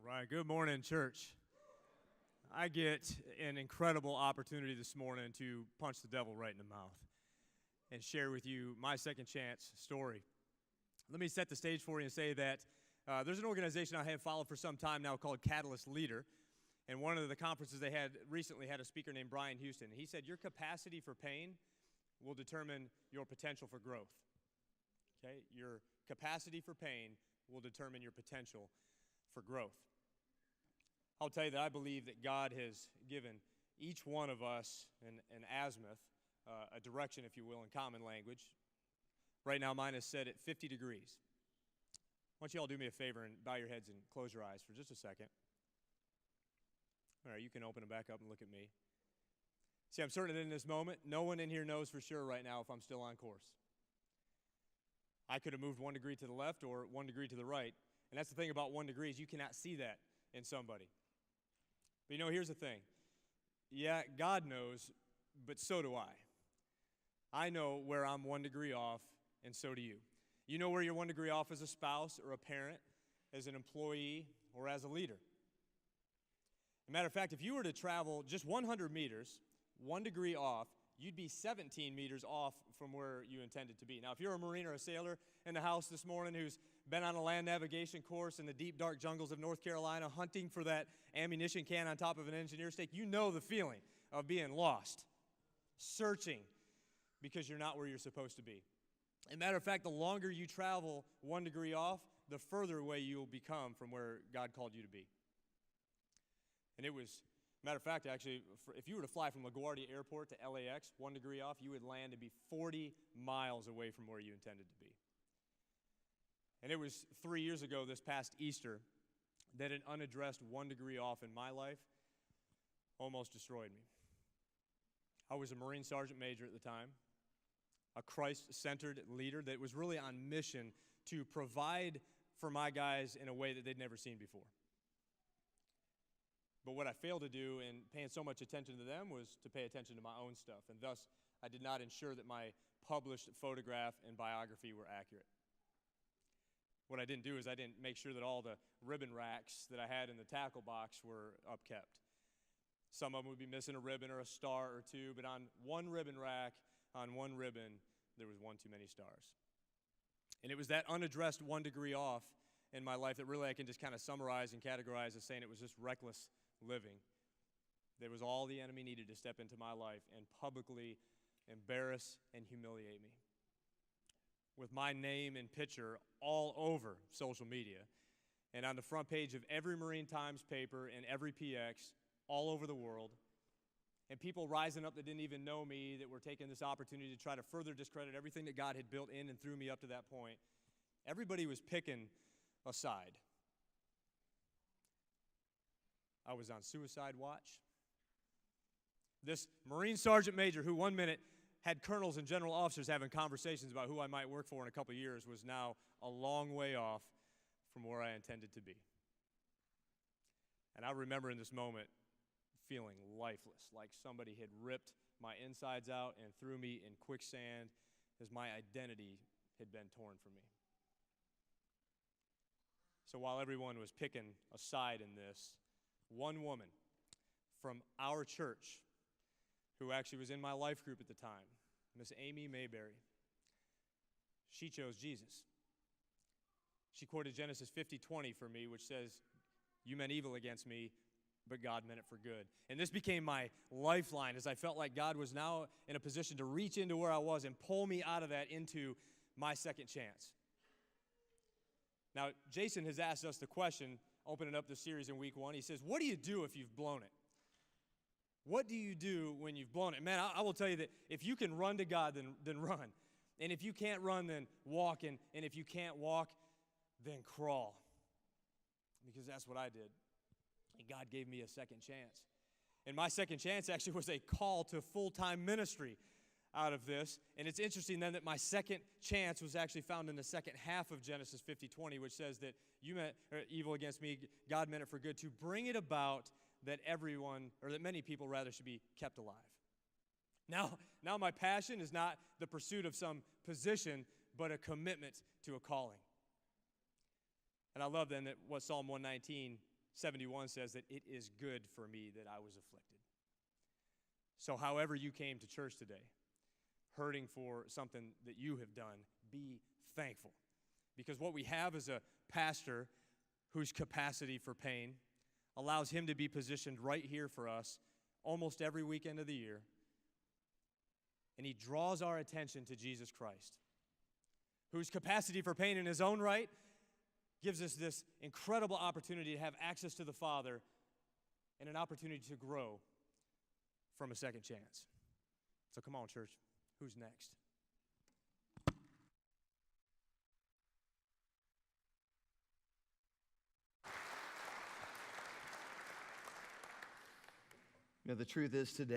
right, good morning, church. I get an incredible opportunity this morning to punch the devil right in the mouth and share with you my second chance story. Let me set the stage for you and say that there's an organization I have followed for some time now called Catalyst Leader, and one of the conferences they had recently had a speaker named Brian Houston. He said, your capacity for pain will determine your potential for growth. Okay? Your capacity for pain will determine your potential for growth. I'll tell you that I believe that God has given each one of us an azimuth, a direction, if you will, in common language. Right now, mine is set at 50 degrees. Why don't you all do me a favor and bow your heads and close your eyes for just a second. All right, you can open them back up and look at me. See, I'm certain that in this moment, no one in here knows for sure right now if I'm still on course. I could have moved 1 degree to the left or 1 degree to the right. And that's the thing about 1 degree is you cannot see that in somebody. But here's the thing. Yeah, God knows, but so do I. I know where I'm 1 degree off, and so do you. You know where you're 1 degree off as a spouse or a parent, as an employee, or as a leader. As a matter of fact, if you were to travel just 100 meters, 1 degree off, you'd be 17 meters off from where you intended to be. Now, if you're a Marine or a sailor in the house this morning who's been on a land navigation course in the deep, dark jungles of North Carolina hunting for that ammunition can on top of an engineer stake, you know the feeling of being lost, searching because you're not where you're supposed to be. As a matter of fact, the longer you travel 1 degree off, the further away you'll become from where God called you to be. And it was, matter of fact, actually, if you were to fly from LaGuardia Airport to LAX 1 degree off, you would land and be 40 miles away from where you intended to be. And it was 3 years ago, this past Easter, that an unaddressed 1 degree off in my life almost destroyed me. I was a Marine Sergeant Major at the time, a Christ-centered leader that was really on mission to provide for my guys in a way that they'd never seen before. But what I failed to do in paying so much attention to them was to pay attention to my own stuff, and thus I did not ensure that my published photograph and biography were accurate. What I didn't do is I didn't make sure that all the ribbon racks that I had in the tackle box were upkept. Some of them would be missing a ribbon or a star or two, but on one ribbon rack, on one ribbon, there was one too many stars. And it was that unaddressed 1 degree off in my life that really I can just kind of summarize and categorize as saying it was just reckless living. That was all the enemy needed to step into my life and publicly embarrass and humiliate me, with my name and picture all over social media and on the front page of every Marine Times paper and every PX all over the world, and people rising up that didn't even know me, that were taking this opportunity to try to further discredit everything that God had built in and through me up to that point. Everybody was picking a side. I was on suicide watch. This Marine Sergeant Major who 1 minute had colonels and general officers having conversations about who I might work for in a couple of years was now a long way off from where I intended to be. And I remember in this moment feeling lifeless, like somebody had ripped my insides out and threw me in quicksand as my identity had been torn from me. So while everyone was picking a side in this, one woman from our church, who actually was in my life group at the time, Miss Amy Mayberry, she chose Jesus. She quoted Genesis 50:20 for me, which says, "You meant evil against me, but God meant it for good." And this became my lifeline as I felt like God was now in a position to reach into where I was and pull me out of that into my second chance. Now, Jason has asked us the question, opening up the series in week 1. He says, what do you do if you've blown it? What do you do when you've blown it? Man, I will tell you that if you can run to God, then run. And if you can't run, then walk. And if you can't walk, then crawl. Because that's what I did. And God gave me a second chance. And my second chance actually was a call to full-time ministry out of this. And it's interesting then that my second chance was actually found in the second half of Genesis 50:20, which says that you meant evil against me, God meant it for good, to bring it about that everyone, or that many people rather, should be kept alive. Now my passion is not the pursuit of some position, but a commitment to a calling. And I love then that what Psalm 119 71 says that it is good for me that I was afflicted. So however you came to church today, hurting for something that you have done, be thankful. Because what we have is a pastor whose capacity for pain allows him to be positioned right here for us almost every weekend of the year. And he draws our attention to Jesus Christ, whose capacity for pain in his own right gives us this incredible opportunity to have access to the Father and an opportunity to grow from a second chance. So come on, church. Who's next? The truth is today,